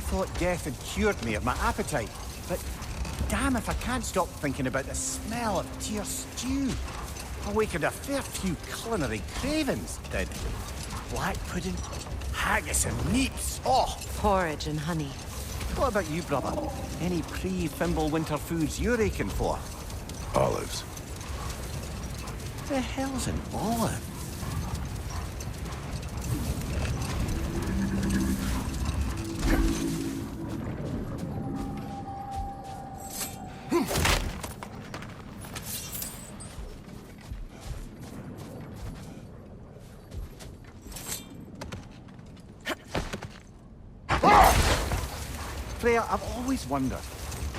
thought death had cured me of my appetite, but damn if I can't stop thinking about the smell of Tyr stew. Awakened a fair few culinary cravings, did. Black pudding, haggis and neeps, oh! Porridge and honey. What about you, brother? Any pre-Fimble winter foods you're aching for? Olives. The hell's an olive? Freya, I've always wondered,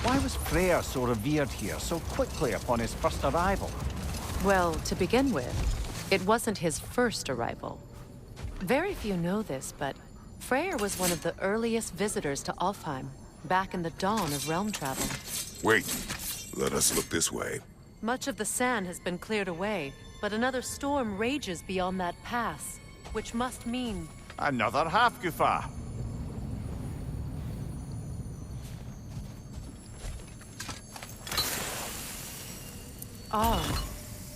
why was Freyr so revered here so quickly upon his first arrival? Well, to begin with, it wasn't his first arrival. Very few know this, but Freyr was one of the earliest visitors to Alfheim, back in the dawn of realm travel. Wait, let us look this way. Much of the sand has been cleared away, but another storm rages beyond that pass, which must mean... Another Hafgufa. Odd.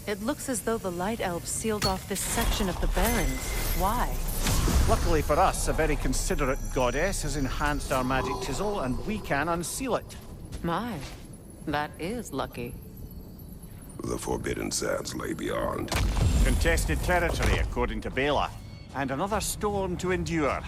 It looks as though the Light Elves sealed off this section of the Barrens. Why? Luckily for us, a very considerate goddess has enhanced our magic chisel, and we can unseal it. My, that is lucky. The Forbidden Sands lay beyond. Contested territory, according to Bela, and another storm to endure.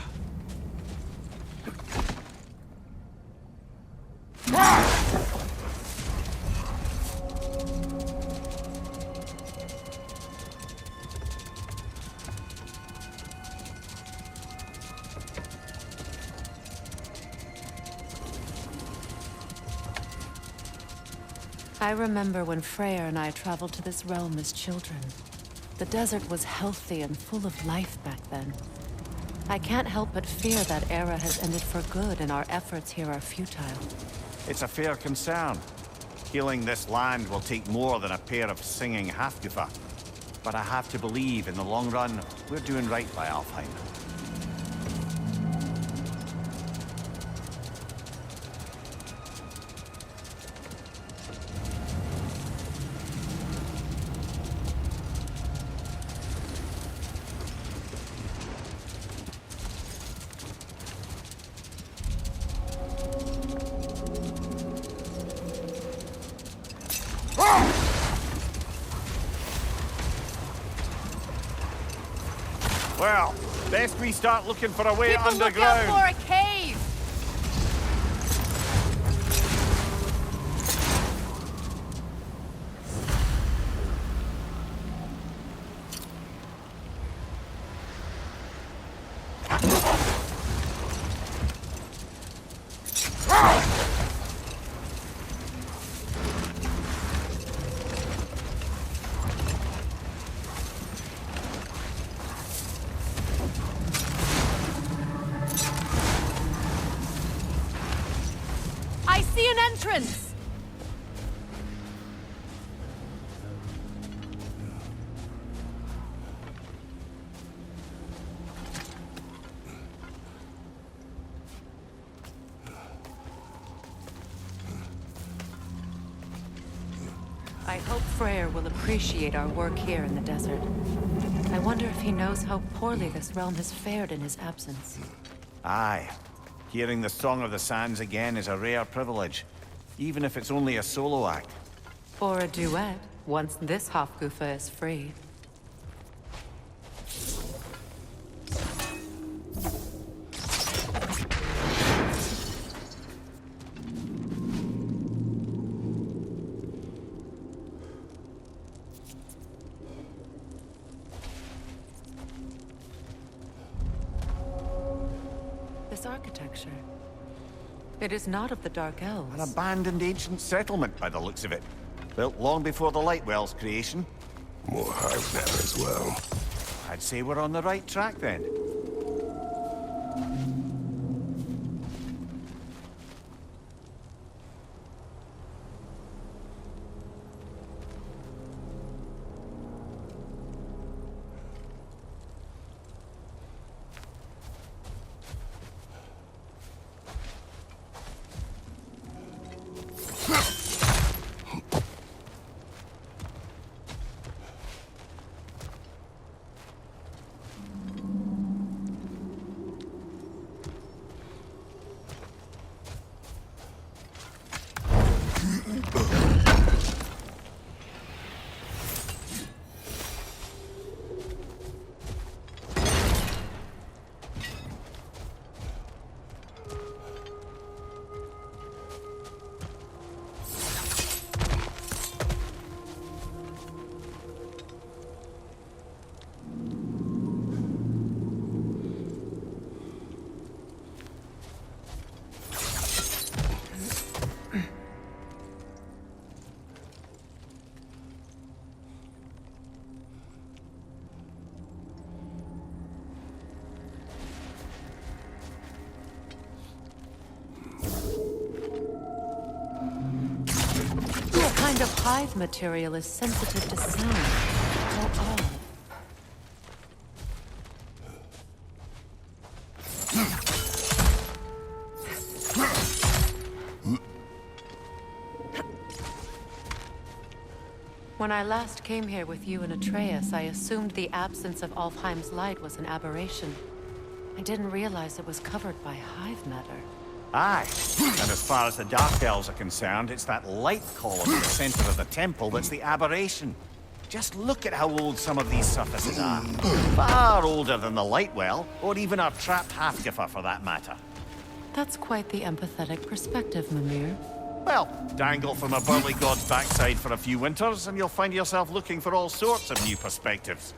I remember when Freyr and I traveled to this realm as children. The desert was healthy and full of life back then. I can't help but fear that era has ended for good and our efforts here are futile. It's a fair concern. Healing this land will take more than a pair of singing Hafgufa. But I have to believe, in the long run, we're doing right by Alfheim. Well, best we start looking for a way underground. Look out for a cave! I see an entrance! I hope Freyr will appreciate our work here in the desert. I wonder if he knows how poorly this realm has fared in his absence. Aye. Hearing the Song of the Sands again is a rare privilege, even if it's only a solo act. Or a duet, once this Hafgufa is free. This architecture. It is not of the Dark Elves. An abandoned ancient settlement, by the looks of it. Built long before the Lightwell's creation. More hives there as well. I'd say we're on the right track then. What kind of hive material is sensitive to sound? How odd. When I last came here with you and Atreus, I assumed the absence of Alfheim's light was an aberration. I didn't realize it was covered by hive matter. Aye, and as far as the Dark Elves are concerned, it's that light column in the center of the temple that's the aberration. Just look at how old some of these surfaces are. Far older than the light well, or even our trapped Halfgiffer for that matter. That's quite the empathetic perspective, Mimir. Well, dangle from a burly god's backside for a few winters, and you'll find yourself looking for all sorts of new perspectives.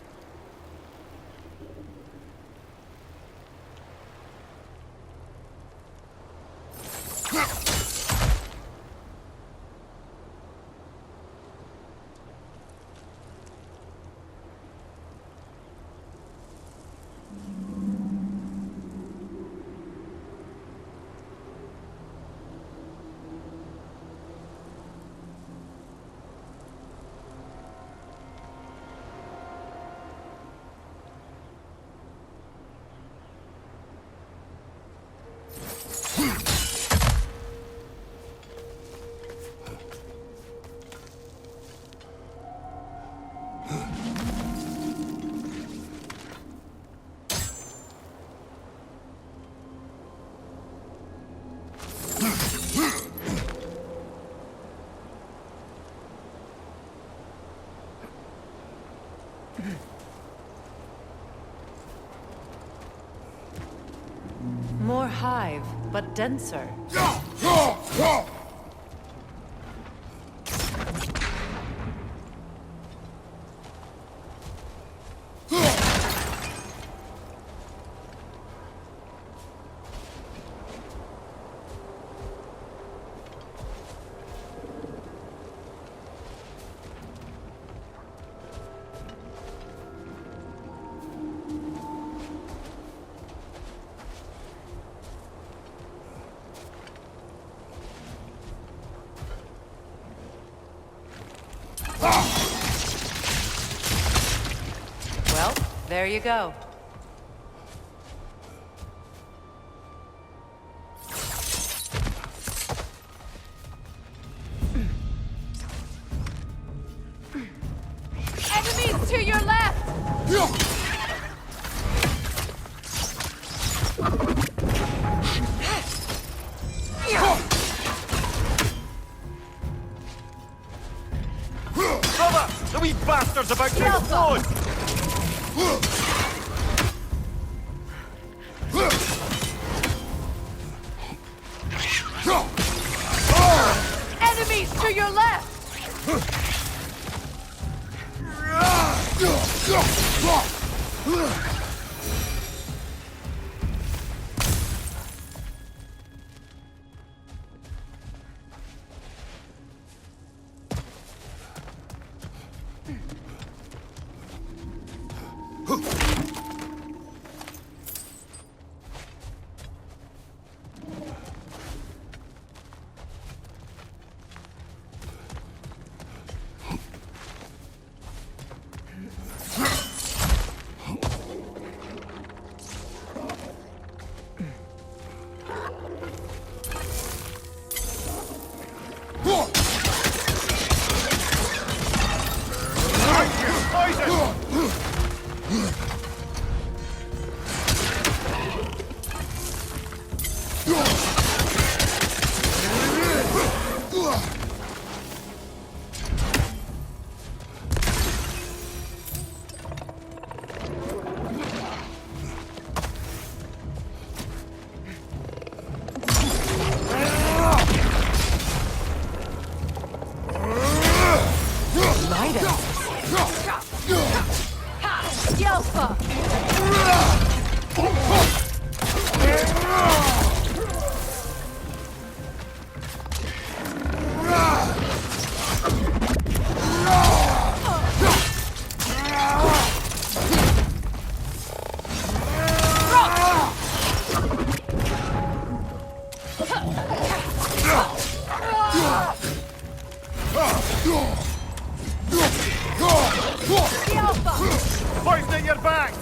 More hive, but denser. Well, there you go. Enemies to your left! Cover! The wee bastard's about to explode! Enemies to your left! back!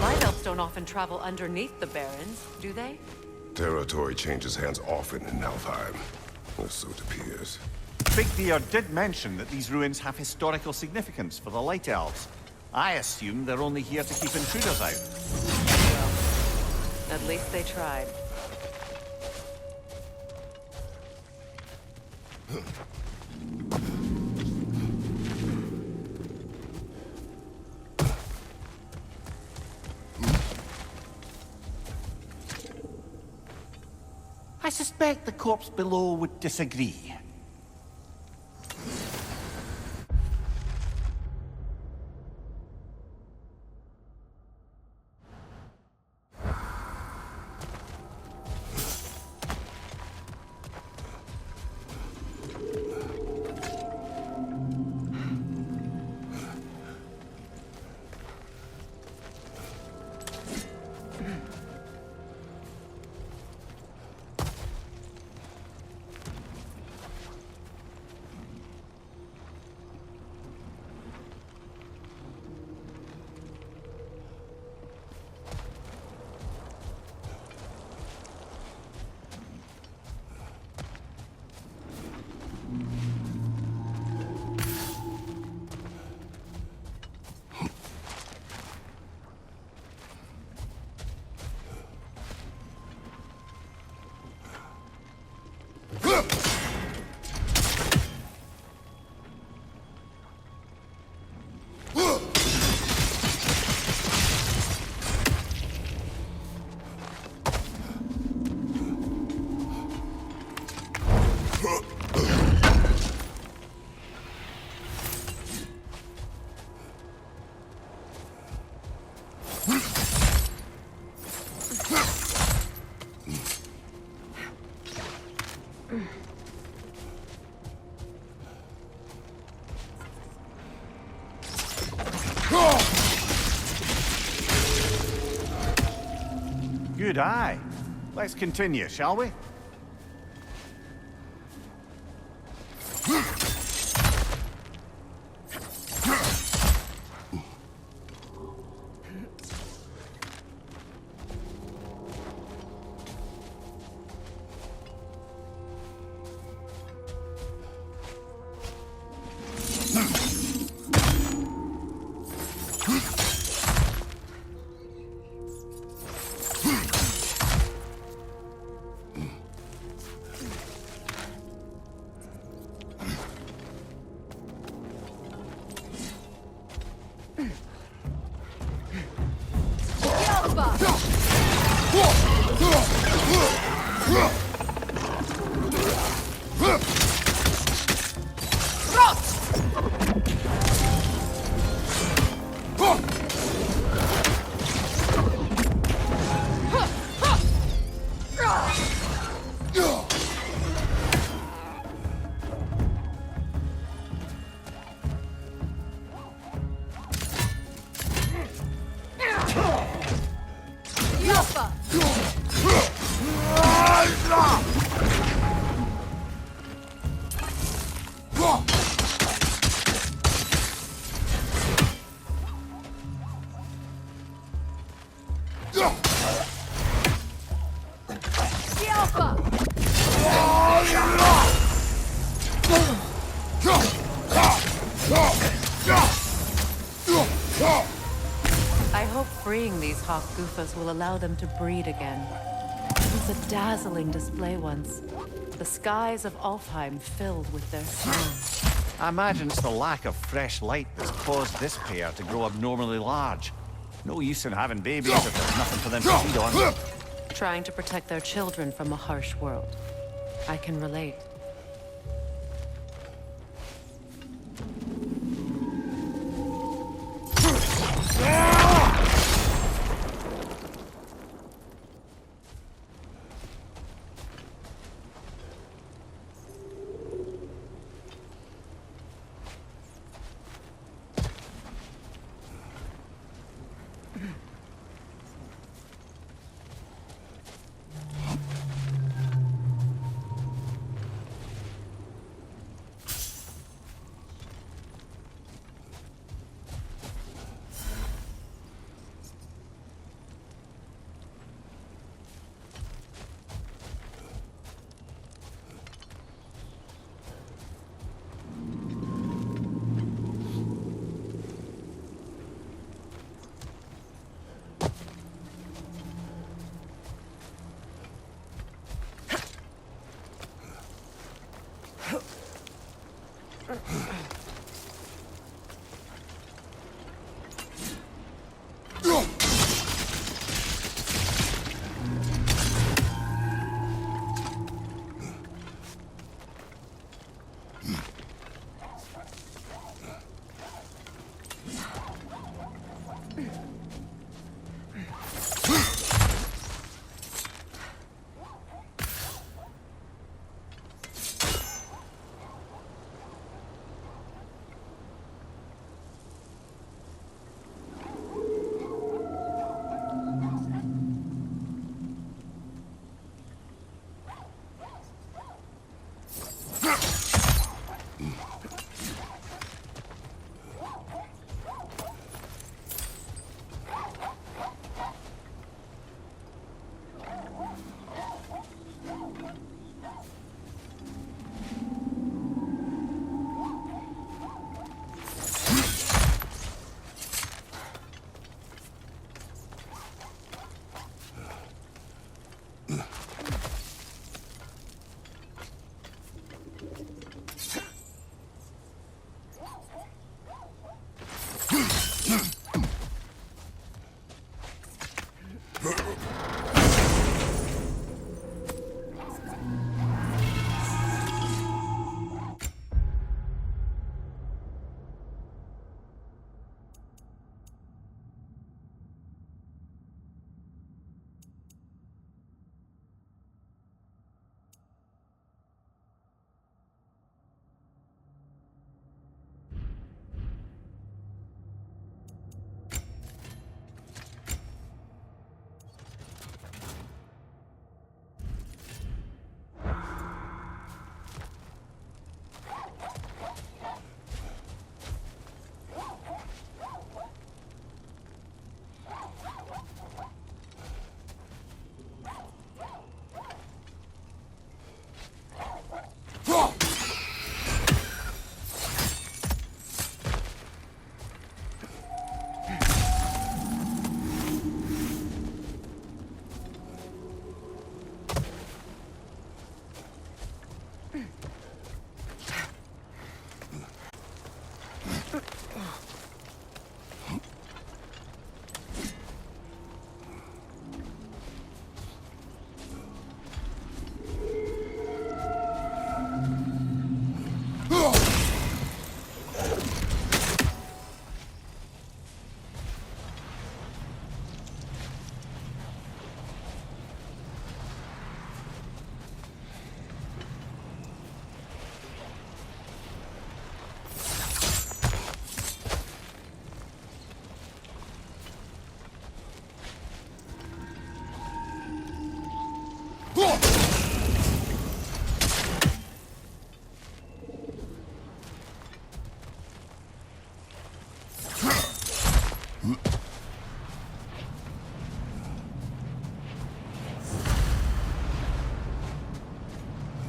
Light elves don't often travel underneath the barrens, do they? Territory changes hands often in Alfheim. Or so it appears. Big Deer did mention that these ruins have historical significance for the Light Elves. I assume they're only here to keep intruders out. At least they tried. I suspect the corpse below would disagree. Good eye. Let's continue, shall we? I hope freeing these hawk goofas will allow them to breed again. It was a dazzling display once. The skies of Alfheim filled with their song. I imagine it's the lack of fresh light that's caused this pair to grow abnormally large. No use in having babies if there's nothing for them to feed on. Trying to protect their children from a harsh world. I can relate.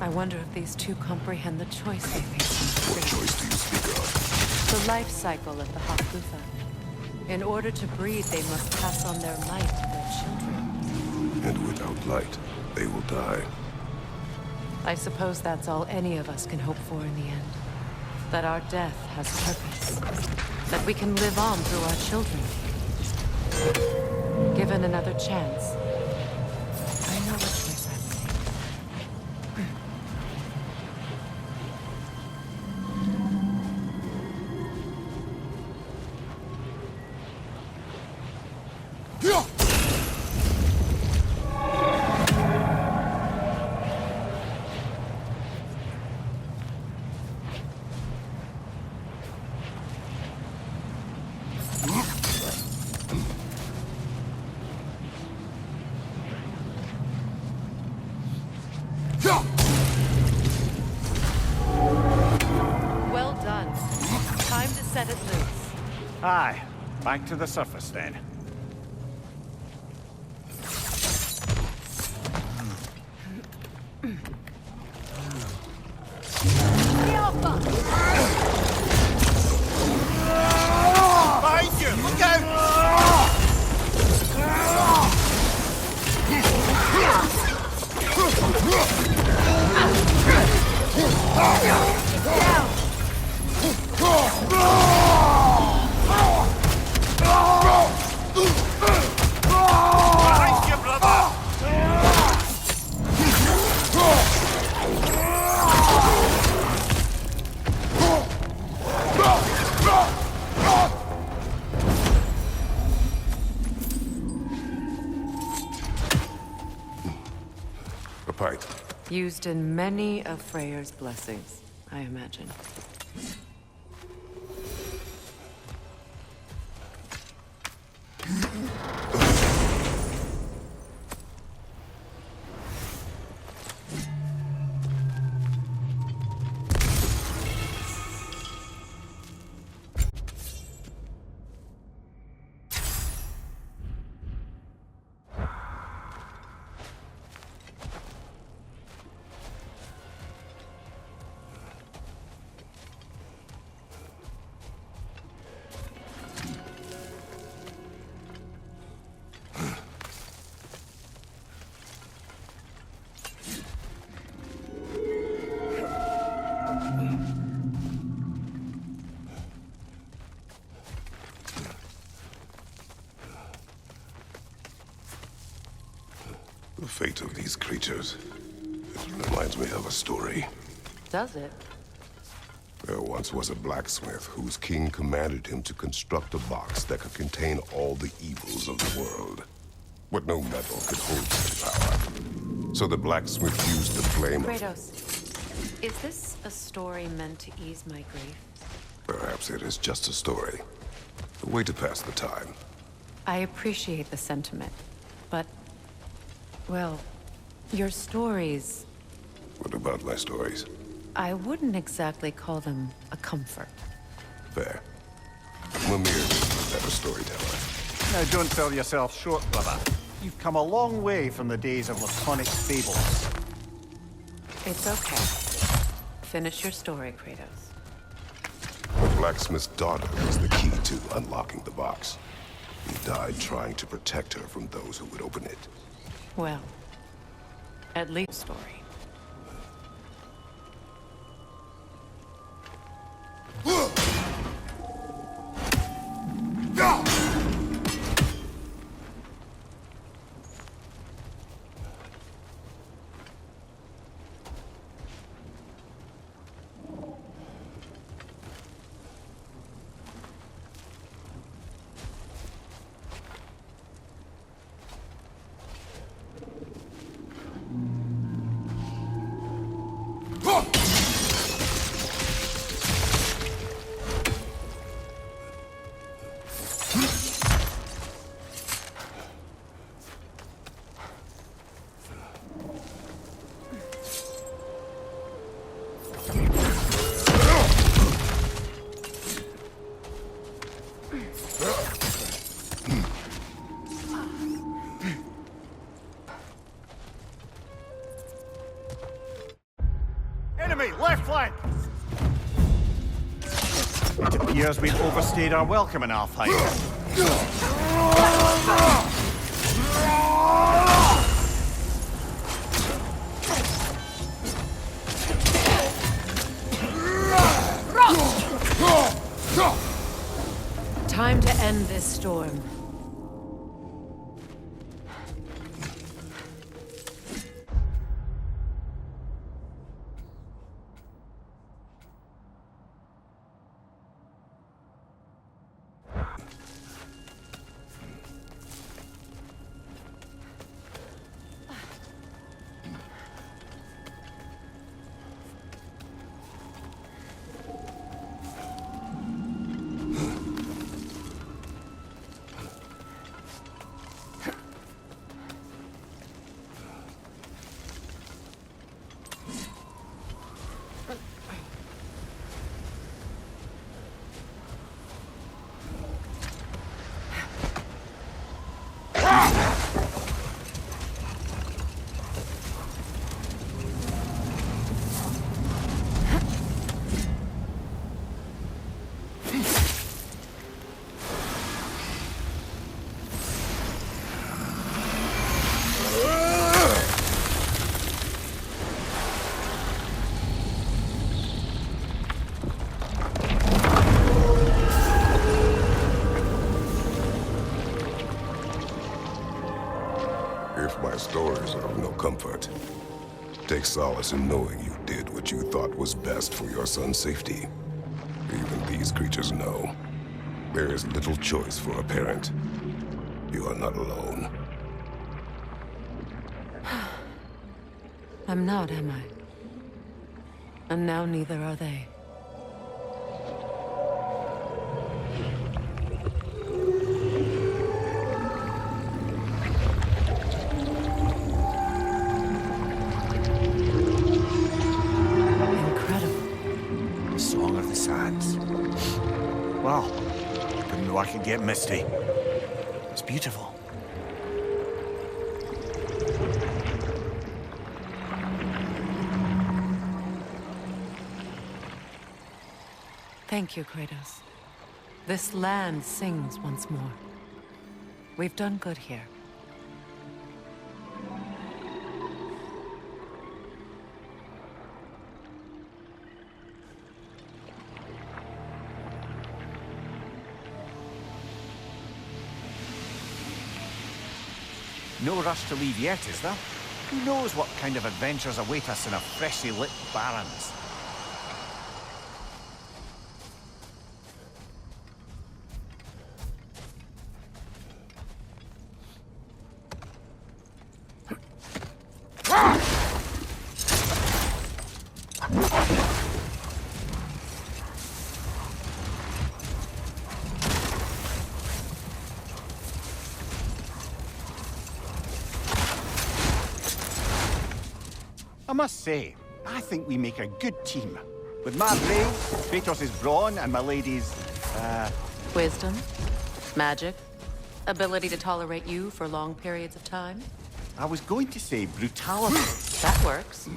I wonder if these two comprehend the choice they face. What choice do you speak of? The life cycle of the Hakutha. In order to breed, they must pass on their light to their children. And without light, they will die. I suppose that's all any of us can hope for in the end. That our death has purpose. That we can live on through our children. Given another chance, I know what choice I would take. Well done. Time to set it loose. Aye, back to the surface then. Behind you! Look out! Behind you, brother! pipe. Used in many of Freyr's blessings, I imagine. The fate of these creatures, it reminds me of a story. Does it? There once was a blacksmith whose king commanded him to construct a box that could contain all the evils of the world. But no metal could hold such power. So the blacksmith used the flame of... Kratos, is this a story meant to ease my grief? Perhaps it is just a story. A way to pass the time. I appreciate the sentiment, but... well, your stories... What about my stories? I wouldn't exactly call them a comfort. Fair. Mimir is a better storyteller. Now, don't sell yourself short, brother. You've come a long way from the days of laconic fables. It's okay. Finish your story, Kratos. The blacksmith's daughter was the key to unlocking the box. He died trying to protect her from those who would open it. Well, at least story. Enemy, left flank! It appears we've overstayed our welcome in Alfheim. Time to end this storm. If my stories are of no comfort, take solace in knowing you did what you thought was best for your son's safety. Even these creatures know. There is little choice for a parent. You are not alone. I'm not, am I? And now neither are they. Incredible. The Song of the Sands. Well, didn't know I could get misty. It's beautiful. Thank you, Kratos. This land sings once more. We've done good here. No rush to leave yet, is there? Who knows what kind of adventures await us in a freshly lit Barrens? I must say, I think we make a good team. With my brains, Kratos' brawn, and my lady's, Wisdom, magic, ability to tolerate you for long periods of time. I was going to say brutality. That works.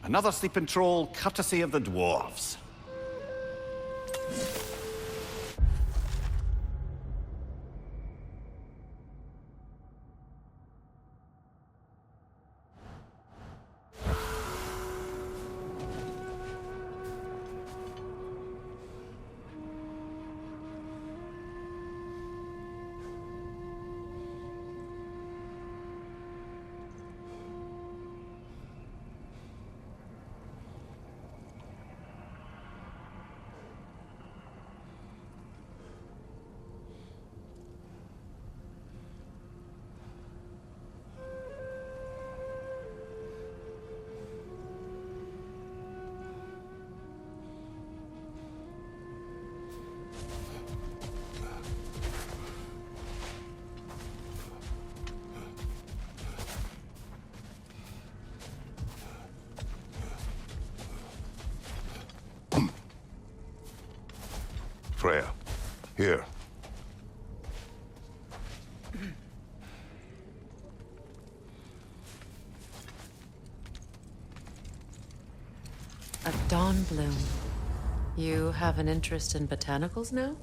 Another sleeping troll, courtesy of the dwarves. Freya, here. A dawn bloom. You have an interest in botanicals now?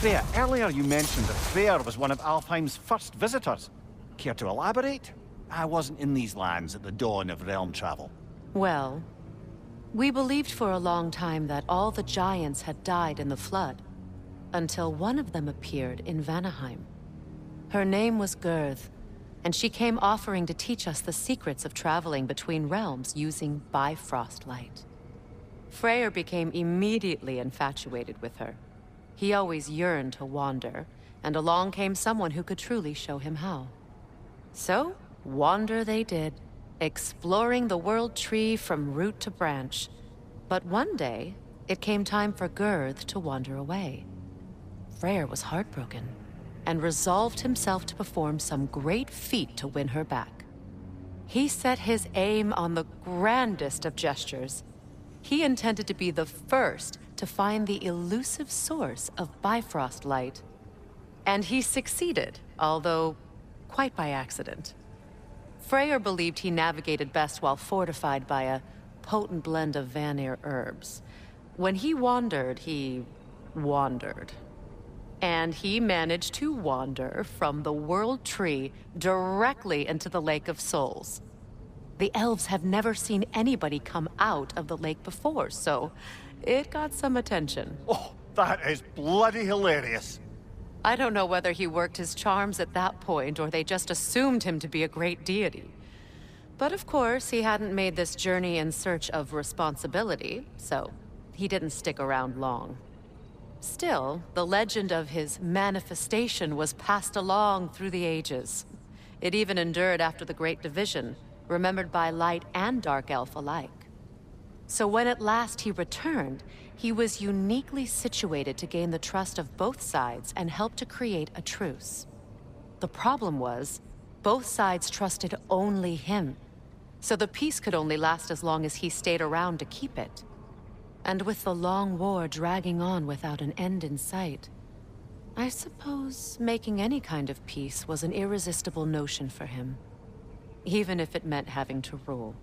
Freya, earlier you mentioned that Freyr was one of Alfheim's first visitors. Care to elaborate? I wasn't in these lands at the dawn of realm travel. Well, we believed for a long time that all the giants had died in the flood, until one of them appeared in Vanaheim. Her name was Gurth, and she came offering to teach us the secrets of traveling between realms using Bifrost light. Freyr became immediately infatuated with her. He always yearned to wander, and along came someone who could truly show him how. So, wander they did, exploring the world tree from root to branch. But one day, it came time for Gurth to wander away. Freyr was heartbroken, and resolved himself to perform some great feat to win her back. He set his aim on the grandest of gestures. He intended to be the first to find the elusive source of Bifrost light. And he succeeded, although quite by accident. Freyr believed he navigated best while fortified by a potent blend of Vanir herbs. When he wandered, he wandered. And he managed to wander from the World Tree directly into the Lake of Souls. The elves have never seen anybody come out of the lake before, so it got some attention. Oh, that is bloody hilarious. I don't know whether he worked his charms at that point or they just assumed him to be a great deity. But of course, he hadn't made this journey in search of responsibility, so he didn't stick around long. Still, the legend of his manifestation was passed along through the ages. It even endured after the Great Division, remembered by Light and Dark Elf alike. So when at last he returned, he was uniquely situated to gain the trust of both sides and help to create a truce. The problem was, both sides trusted only him, so the peace could only last as long as he stayed around to keep it. And with the long war dragging on without an end in sight, I suppose making any kind of peace was an irresistible notion for him, even if it meant having to rule.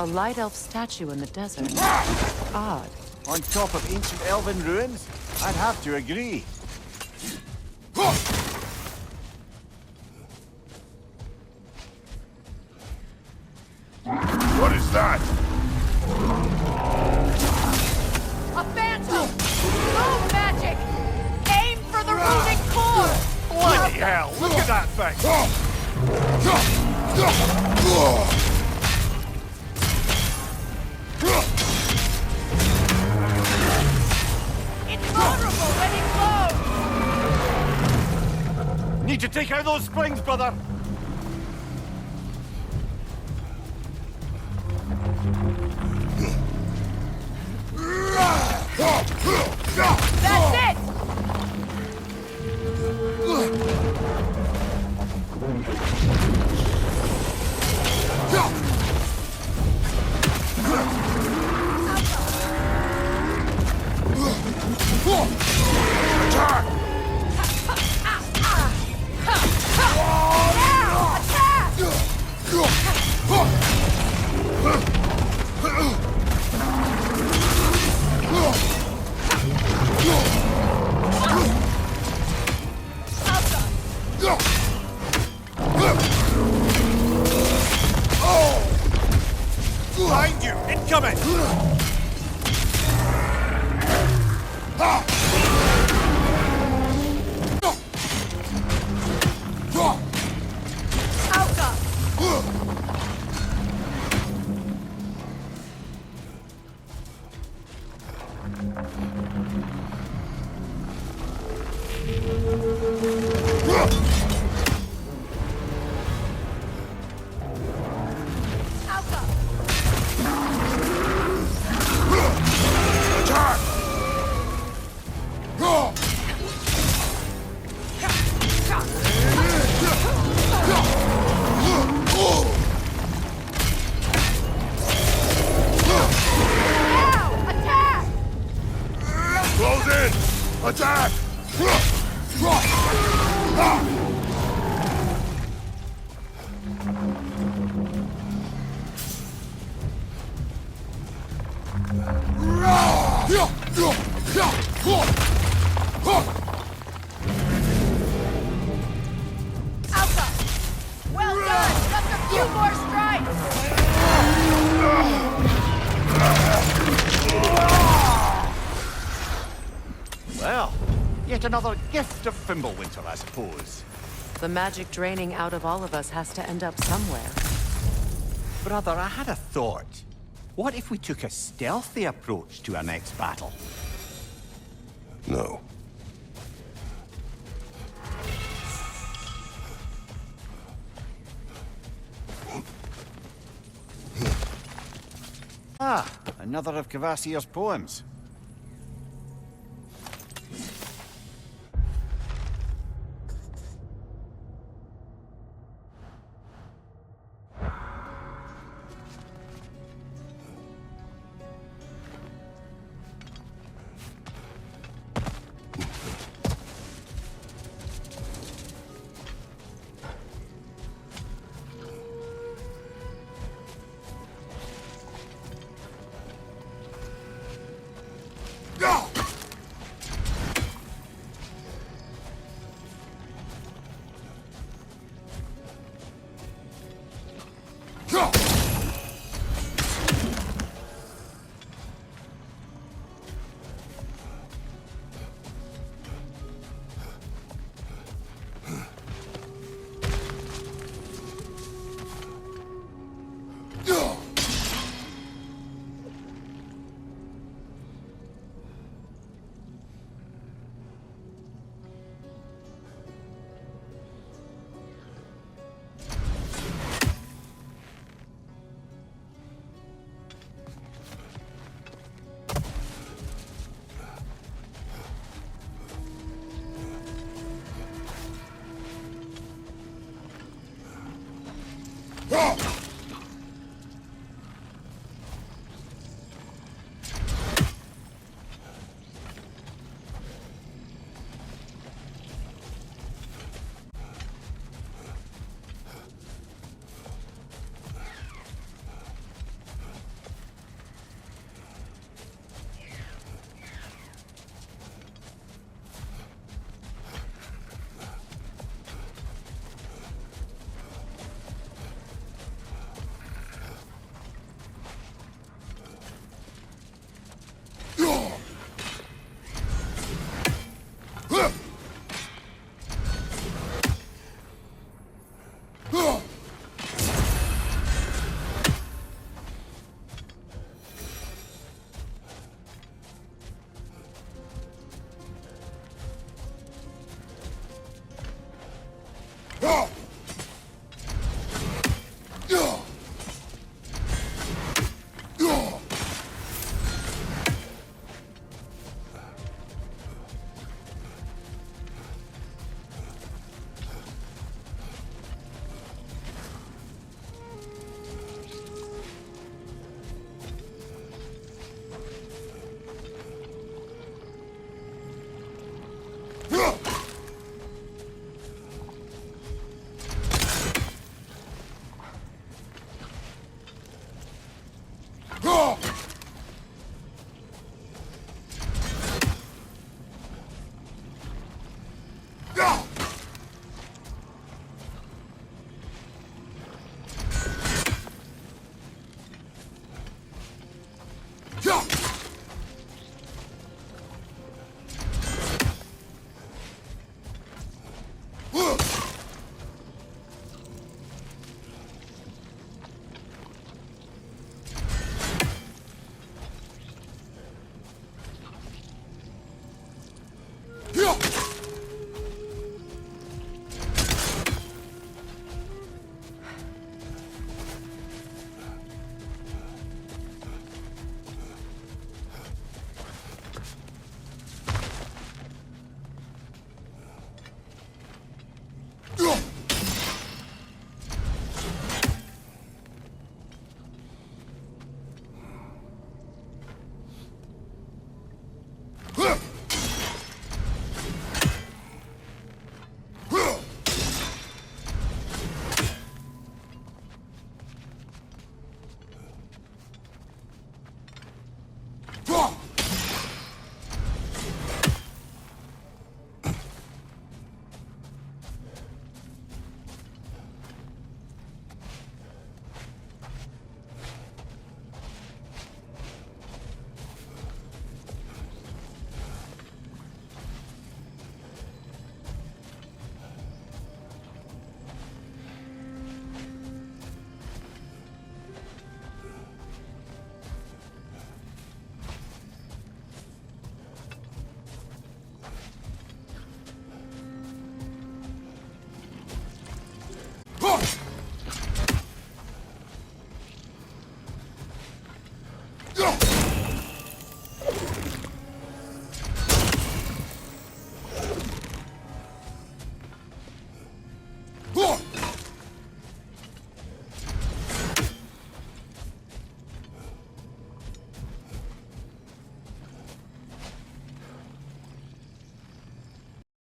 A light elf statue in the desert. Odd. On top of ancient elven ruins? I'd have to agree. What is that? A phantom! Move magic! Aim for the runic core! Bloody hell, look at that thing! It's vulnerable when it glows! Need to take out those springs, brother! That's it! Attack! Behind you! Incoming! Close in! Attack! Two more strikes! Well, yet another gift of Fimbulwinter, I suppose. The magic draining out of all of us has to end up somewhere. Brother, I had a thought. What if we took a stealthy approach to our next battle? No. Ah, another of Kvasir's poems. Come on!